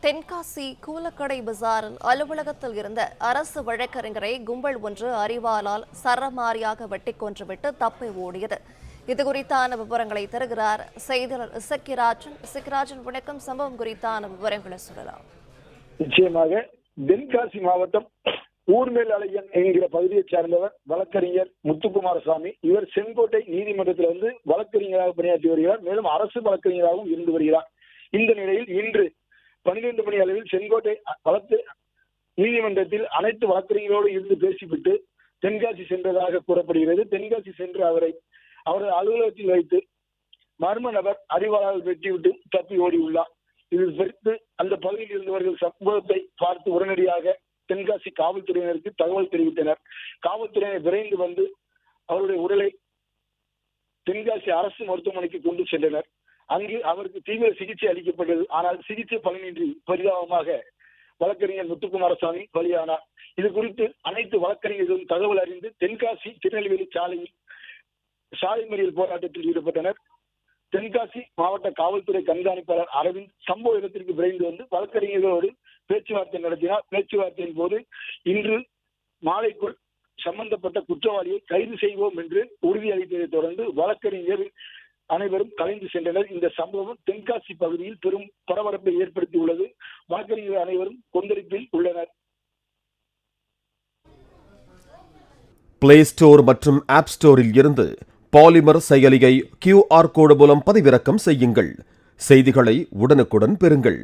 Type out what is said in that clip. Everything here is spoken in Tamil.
தென்காசி கூலக்கடை பஜாரில் அலுவலகத்தில் இருந்த அரசு வழக்கறிஞரை கும்பல் ஒன்று அரிவாளால் சரமாரியாக வெட்டிக் கொன்றுவிட்டு தப்பி ஓடியது. இதுகுறித்தான விவரங்களை தருகிறார் செய்தியாளர் இசக்கிராஜன். வணக்கம். சம்பவம் குறித்தான விவரங்களை சொல்லலாம். நிச்சயமாக தென்காசி மாவட்டம் ஊர்மேலழையன் என்கிற பகுதியைச் சேர்ந்தவர் வழக்கறிஞர் முத்துக்குமாரசாமி. இவர் செங்கோட்டை நீதிமன்றத்தில் வழக்கறிஞராக பணியாற்றி வருகிறார். மேலும் அரசு வழக்கறிஞராகவும் இருந்து வருகிறார். இந்த நிலையில் இன்று 12 மணி அளவில் செங்கோட்டை வழக்கு நீதிமன்றத்தில் அனைத்து வழக்கறிஞரோடு இருந்து பேசிவிட்டு தென்காசி சென்றதாக கூறப்படுகிறது. தென்காசி சென்று அவரது அலுவலகத்தில் வைத்து மர்ம நபர் அரிவாளால் வெட்டிவிட்டு தப்பி ஓடியுள்ளார். இது குறித்து அந்த பகுதியில் இருந்தவர்கள் சம்பவத்தை பார்த்து உடனடியாக தென்காசி காவல்துறையினருக்கு தகவல் தெரிவித்தனர். காவல்துறையினர் விரைந்து வந்து அவருடைய உடலை தென்காசி அரசு மருத்துவமனைக்கு கொண்டு சென்றனர். அங்கு அவருக்கு தீவிர சிகிச்சை அளிக்கப்பட்டது. ஆனால் சிகிச்சை பலனின்றி பரிதாபமாக வழக்கறிஞர் முத்துக்குமாரசாமி பலியானார். இது குறித்து அனைத்து வழக்கறிஞர்களும் தகவல் அறிந்து தென்காசி திருநெல்வேலி சாலை மறியல் போராட்டத்தில் ஈடுபட்டனர். தென்காசி மாவட்ட காவல்துறை கண்காணிப்பாளர் அரவிந்த் சம்பவ இடத்திற்கு விரைந்து வந்து வழக்கறிஞர்களோடு பேச்சுவார்த்தை நடத்தினார். பேச்சுவார்த்தையின் போது இன்று மாலைக்குள் சம்பந்தப்பட்ட குற்றவாளியை கைது செய்வோம் என்று உறுதியளித்ததை தொடர்ந்து வழக்கறிஞர் அனைவரும் கலைந்து சென்றனர். இந்த சம்பவம் தென்காசி பகுதியில் பெரும் பரபரப்பை ஏற்படுத்தியுள்ளது. வழக்கறிஞர்கள் அனைவரும் கொந்தளிப்பில் உள்ளனர். பிளே ஸ்டோர் மற்றும் ஆப் ஸ்டோரில் இருந்து பாலிமர் செயலியை QR கோடு மூலம் பதிவிறக்கம் செய்யுங்கள். செய்திகளை உடனுக்குடன் பெறுங்கள்.